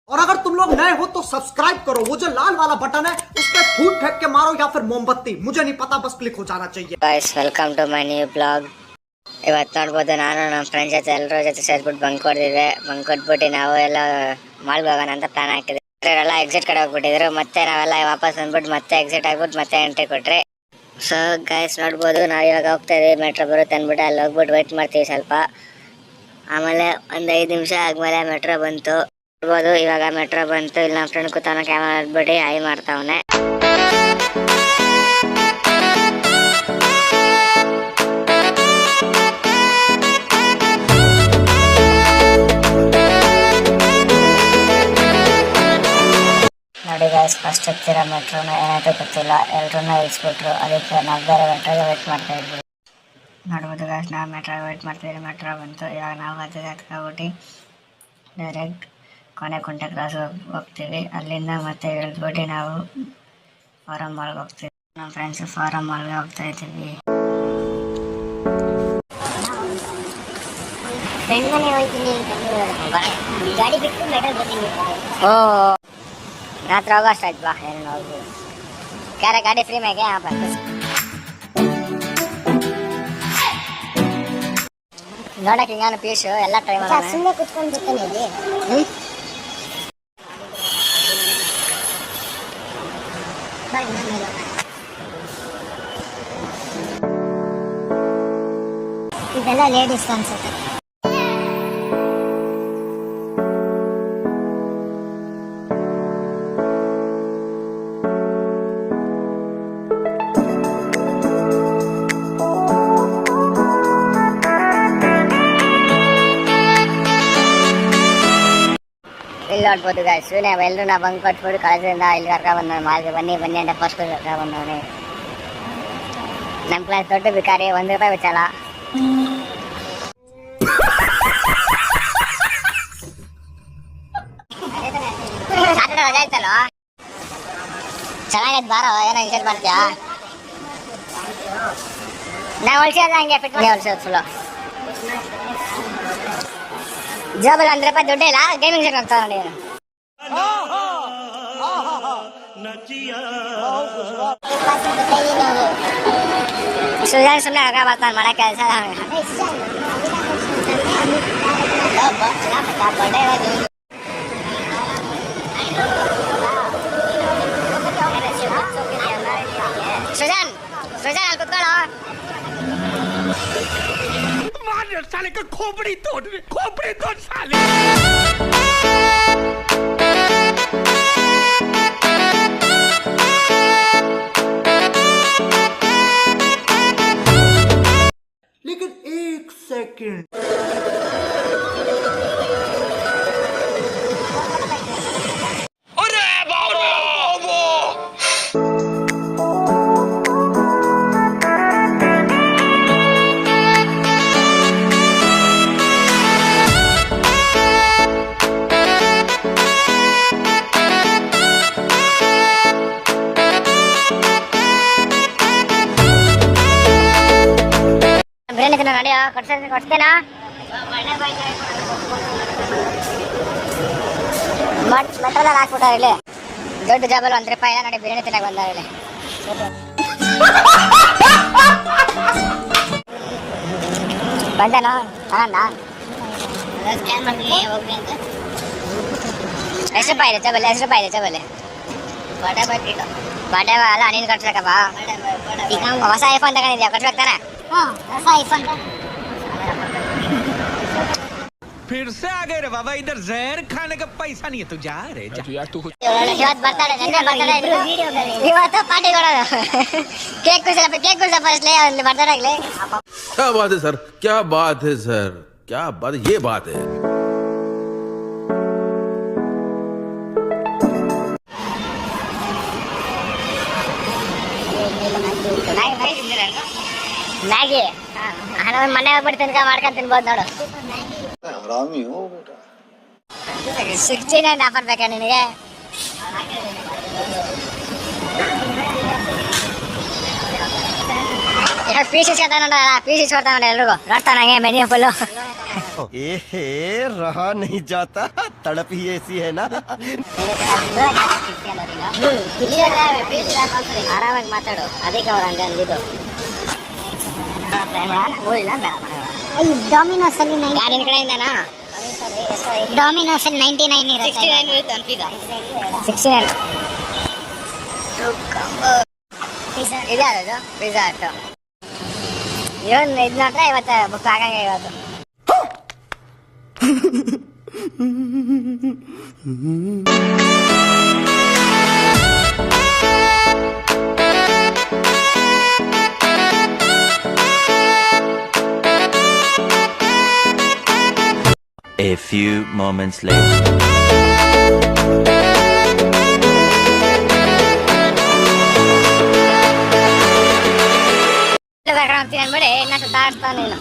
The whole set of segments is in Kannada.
और अगर तुम लोग नए हो तो सब्सक्राइब करो, वो जो लाल वाला बटन है उस पर फूट फेंक के मारो या फिर मोमबत्ती, मुझे नहीं पता, बस क्लिक हो जाना चाहिए। Guys welcome to my new blog. ಇವತ್ತು ನೋಡ್ಬೋದು ನಾನು ನಮ್ಮ ಫ್ರೆಂಡ್ಸ್ ಜೊತೆ ಎಲ್ಲರ ಜೊತೆ ಸೇರ್ಬಿಟ್ಟು ಬಂಕ್ ಕೊಟ್ಬಿಟ್ಟು ನಾವು ಎಲ್ಲ ಮಾಲ್ಗೆ ಹೋಗೋಣ ಅಂತ ಪ್ಲಾನ್ ಹಾಕಿದ್ವಿ. ಎಲ್ಲ ಎಕ್ಸಿಟ್ ಕಡೆ ಹೋಗ್ಬಿಟ್ಟಿದ್ರು, ಮತ್ತೆ ನಾವೆಲ್ಲ ವಾಪಸ್ ಬಂದ್ಬಿಟ್ಟು ಮತ್ತೆ ಎಕ್ಸಿಟ್ ಆಗ್ಬಿಟ್ಟು ಮತ್ತೆ ಎಂಟ್ರಿ ಕೊಟ್ರಿ. ಸೊ ಗೈಸ್ ನೋಡ್ಬೋದು ನಾವು ಇವಾಗ ಹೋಗ್ತಾ ಇದೀವಿ, ಮೆಟ್ರೋ ಬರುತ್ತೆ ಅಂದ್ಬಿಟ್ಟು ಅಲ್ಲಿ ಹೋಗ್ಬಿಟ್ಟು ವೆಯ್ಟ್ ಮಾಡ್ತೀವಿ ಸ್ವಲ್ಪ. ಆಮೇಲೆ ಒಂದು 5 ನಿಮಿಷ ಆದ್ಮೇಲೆ ಮೆಟ್ರೋ ಬಂತು. ನೋಡ್ಬೋದು ಇವಾಗ ಮೆಟ್ರೋ ಬಂತು. ಇಲ್ಲಿ ನಮ್ಮ ಫ್ರೆಂಡ್ ಕೂತಾನ, ಕ್ಯಾಮರಾ ಹಿಡ್ಬಿಟ್ಟು ಹಾಯ್ ಮಾಡ್ತಾವನೆ. ನೋಡಿ ಗಾಯ್ಸ್, ಫಸ್ಟ್ ಹತ್ತಿರ ಮೆಟ್ರೋನ ಏನಾಯ್ತು ಗೊತ್ತಿಲ್ಲ, ಎಲ್ಲರೂ ಇಳಿಸ್ಬಿಟ್ರು. ಅದಕ್ಕೆ ನಾವು ಬೇರೆ ಮೆಟ್ರೋಗೆ ವೇಟ್ ಮಾಡ್ತಾ ಇದ್ವಿ. ನೋಡ್ಬೋದು ಗಾಯ್ಸ್, ನಾವು ಮೆಟ್ರೋಗೆ ವೇಟ್ ಮಾಡ್ತಾಯಿದ್ವಿ. ಮೆಟ್ರೋ ಬಂತು. ಇವಾಗ ನಾವು ಅದಕ್ಕೆ ಹತ್ಕೊಬಿಟ್ಟು ಡೈರೆಕ್ಟ್ ಕೊನೆ ಕುಂಟೆ ಕ್ರಾಸ್ ಹೋಗ್ತೀವಿ. ಅಲ್ಲಿಂದ ಮತ್ತೆ ಇಳಿದ್ಬಿಟ್ಟು ನಾವು ಫಾರಂ ಮಾಲ್ಗೆ ಹೋಗ್ತೀವಿ. ನಮ್ಮ ಫ್ರೆಂಡ್ಸು ಫಾರಂ ಮಾಲ್ಗೆ ಹೋಗ್ತಾ ಇದ್ದೀವಿ. ಓ रात होगा स्टार्ट बा है ना क्या रे गाड़ी फ्री में क्या यहाँ पर ನೋಡಕ್ಕೆ ಹಿಂಗಾನು ಪೀಸ್ ಎಲ್ಲ ಟ್ರೈ ಮಾಡೋಣ. ಸುಮ್ಮನೆ ಕುತ್ಕೊಂಡು ಬಿಡ್ತಾನೆ ಇಲ್ಲಿ. ಇದೆಲ್ಲ ಲೇಡೀಸ್ ಅನ್ಸುತ್ತೆ. ಇಲ್ಲಿ ನೋಡ್ಬೋದು ಗಾಯ್ಸ್, ನಾವೆಲ್ಲರೂ ನಾವು ಬಂಕ್ ಕೊಟ್ಬಿಟ್ಟು ಕಾಲೇಜಿಂದ ಇಲ್ಲಿ ಕರ್ಕೊಂಡ್ಬಂದ ಮಾಲ್ಗೆ ಬನ್ನಿ ಅಂತ ಫಸ್ಟ್ ಕರ್ಕೊಂಡ್ಬಂದವನೇ. ನಮ್ಮ ಕ್ಲಾಸ್ ದೊಡ್ಡ ಬಿಕಾರಿ, ₹1 ಬಿಚ್ಚಲ್ಲ. ಸಾಟರ್ಡೆ ರಜೆ ಆಯ್ತಲ್ಲ, ಚೆನ್ನಾಗೈತೆ ಬಾರೋ, ಏನೋ ಇನ್ಸೈಟ್ ಮಾಡ್ತೀಯಾ? ನಾವು ಹೊಲ್ಸೋದ ಹಂಗೆ ಫಿಟ್ ಮಾಡಿ ಹೊಲ್ಸೋದು ಫುಲ್ಲು. ಜೋಬಲ್ಲಿ ₹1 ದುಡ್ಡು ಇಲ್ಲ, ಗೇಮಿಂಗ್ ಸೆಟ್ ಹೋಗ್ತಾ ನೋಡಿ. ಸುಜಾನ್ ಸುಮ್ಮನೆ ಆಗ ಬರ್ತಾನೆ ಮಾಡೋ ಕೆಲಸ. ಸುಜಾನ್ ಅಲ್ಲಿ ಕುತ್ಕೊಳ್ಳೋ. साले का खोपड़ी तोड़ साले. लेकिन 1 सेकंड, ಬಿರಿಯಾನಿ ತಿನ್ನೋ ನಡೆಯೋ, ಕೊಡ್ತೇನಾ? ಮೆಟ್ರೋದಾಗ ಹಾಕ್ಬಿಟ್ಟಾರ ಇಲ್ಲಿ. ದೊಡ್ಡ ಜಾಬಲ್ಲಿ ₹1 ಇಲ್ಲ ನೋಡಿ, ಬಿರಿಯಾನಿ ತಿನ್ನಕ್ಕೆ ಬಂದಾರ ಇಲ್ಲಿ. ಬಂದೇನೋ ಆನಂದ? ಎಷ್ಟು ರೂಪಾಯಿ ಇದೆ ಚಬಲ್ಲಿ? ಬಾಟೆ ಅಲ್ಲ, ನೀನು ಕಟ್ಬೇಕಪ್ಪ. ಹೊಸ ಐಫೋನ್ ತಗೊಂಡಿದ್ಯಾ, ಕಟ್ಬೇಕು ತಾನೆ? फिर से आ गए रे बाबा, इधर जहर खाने का पैसा नहीं है, तू जा रे जा यार. तू ಇವತ್ತು ಬರ್ತಾರೆ, ಇವತ್ತು ಪಾರ್ಟಿ ಕೊಡೋದು. ಕೇಕ್ ಕುಡಿಸಲ್ಲ ಫಸ್ಟ್ ಅಲ್ಲಿ ಬರ್ತಾರೆ ಆಗ್ಲಿ. क्या बात है सर, क्या बात है सर, क्या बात है, ये बात है. ಮ್ಯಾಗಿ ಮನೆ ಹೋಗ್ಬಿಟ್ಟು ಮಾಡ್ಕೊಂಡು ತಿನ್ಬೋದು ನೋಡು. 69 ಆಫರ್ ಬೇಕಾ ನಿನಗೆ? ಪೀಸ್ ಇಸ್ಕೊತಾನ, ಪೀಸ್ ಇಸ್ಕೊಡ್ತಾನ ಎಲ್ರಿಗೂ. ನೋಡ್ತಾನ ಹಂಗೆ ಮೆನ್ಯೂ ಫುಲ್ಲು. एहे रहा नहीं जाता, तड़प ही ऐसी है ना। ಆರಾಮಾಗಿ ಮಾತಾಡು, ಅದಕ್ಕೆ ಅವ್ರು ಹಂಗೆ ಅಂದಿದ್ದು. ಡಾಮಿನೋಸ್ ಅಲ್ಲಿ ಯಾರಿನ ಕಡೆಯಿಂದನಾ? ಡಾಮಿನೋಸ್ ಅಲ್ಲಿ 99 ಇರುತ್ತೆ. 69 ಇರುತ್ತೆ ಅನ್ಪಿದ. 69 ಇದ್ಯಾರದು ಪಿಜ್ಜಾ ಹಟ್. ಇವನ್ ಇದು ನೋಡ್ರೆ ಇವತ್ತು ಬುಕ್ ಆಗಂಗೆ ಇವತ್ತು. A few moments later. ಹೋಗ್ತೀನಿ ಅನ್ಬೇಡಿ, ಇನ್ನ ಸುತ್ತಾಡ್ತಾವ ನೀನು.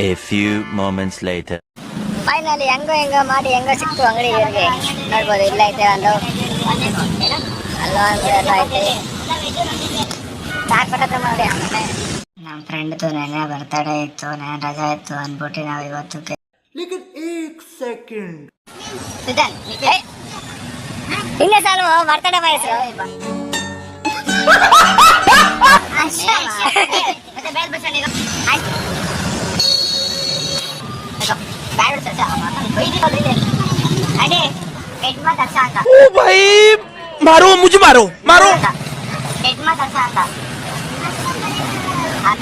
A few moments later. Finally ಹೆಂಗೋ ಮಾಡಿ ಹೆಂಗೋ ಸಿಕ್ತು ಅಂಗಡಿ ಇವ್ರಿಗೆ. ನೋಡ್ಬೋದು, ಇಲ್ಲ ಐತೆ ಒಂದು, ಅಲ್ಲೊಂದು ಎಲ್ಲ ಐತೆ. ಸಾಕು ಮಾಡಿ. ನಮ್ಮ ಫ್ರೆಂಡ್ದು ನೆನೆ ಬರ್ತಡೇ ಇತ್ತು, ನೆನೆ ರಜಾ ಇತ್ತು ಅಂದ್ಬಿಟ್ಟು ನಾವು ಇವತ್ತು लेकिन एक सेकंड ಇನ್ನೇ ಸಾಲು ಬರ್ತಡೇ ವಯಸ್ಸು. भाई मारो, मुझे मारो मारो।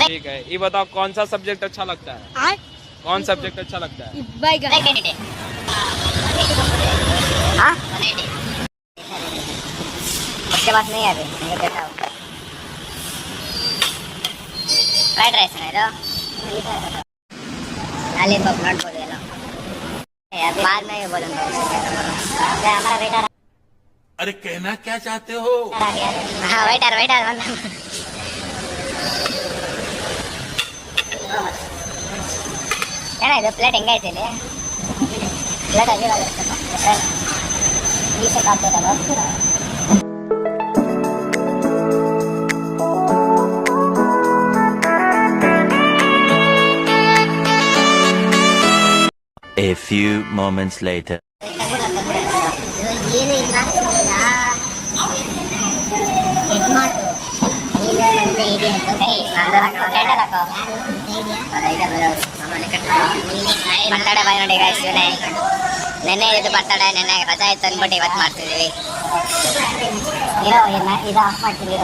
ठीक है, ये बताओ कौन सा सब्जेक्ट अच्छा लगता है? कौन सब्जेक्ट अच्छा लगता है? हाँ? उसके पास नहीं है अभी, ये देखा हूँ। फ्राइड राइस है तो लॉलीपॉप नॉट बोले लो, अभी बाद में बोलूँगा। हमारा वेटर, अरे कहना क्या चाहते हो? हाँ वेटर ಏನಾಯ್ತು ಪ್ಲೇಟ್ ಹೆಂಗೈತೆ ಇಲ್ಲಿ? ಪ್ಲೇಟ್ ಆಗಿರೋದು A few moments later. Birthday boy ನೋಡಿ ಗಾಯ್ಸ್, ನೆನ್ನೆ ಇದು ಬರ್ತಡೇ, ನೆನ್ನೆ ರಜಾ ಇತ್ತು ಅಂದ್ಬಿಟ್ಟು ಇವತ್ತು ಮಾಡ್ತಿದ್ದೀವಿ. ಇದು ಆಫ್ ಮಾಡ್ತೀವಿ.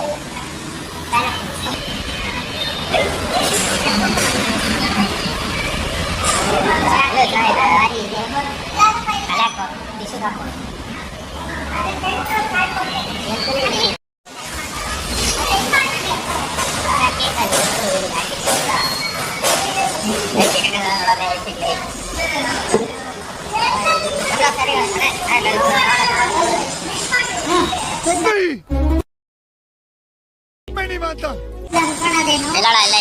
ಎಲ್ಲೋಡ ಎಲ್ಲ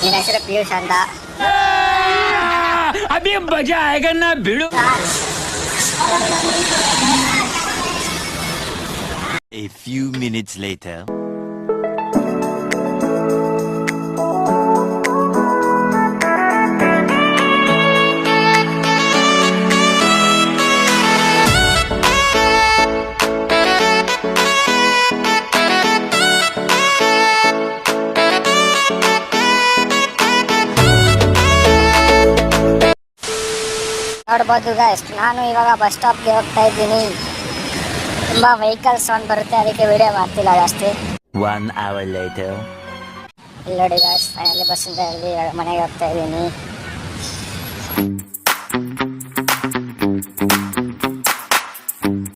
ನಿನ್ನ ಹೆಸರು ಪಿಯೂಷ್ ಅಂತ. अभी मजा आएगा ना भिड़ो. A few minutes later. ನೋಡ್ಬೋದು ಗಾಯ್ಸ್, ನಾನು ಇವಾಗ ಬಸ್ ಸ್ಟಾಪ್ಗೆ ಹೋಗ್ತಾ ಇದ್ದೀನಿ. ತುಂಬ ವೆಹಿಕಲ್ಸ್ ಸೌಂಡ್ ಬರುತ್ತೆ, ಅದಕ್ಕೆ ವಿಡಿಯೋ ಮಾಡ್ತಿಲ್ಲ ಜಾಸ್ತಿ. 1 hour later. ಇಲ್ಲಿ ನೋಡಿ ಗಾಯ್ಸ್, ಫೈನಲಿ ಬಸ್ಸಿಂದ ಮನೆಗೆ ಹೋಗ್ತಾ ಇದ್ದೀನಿ.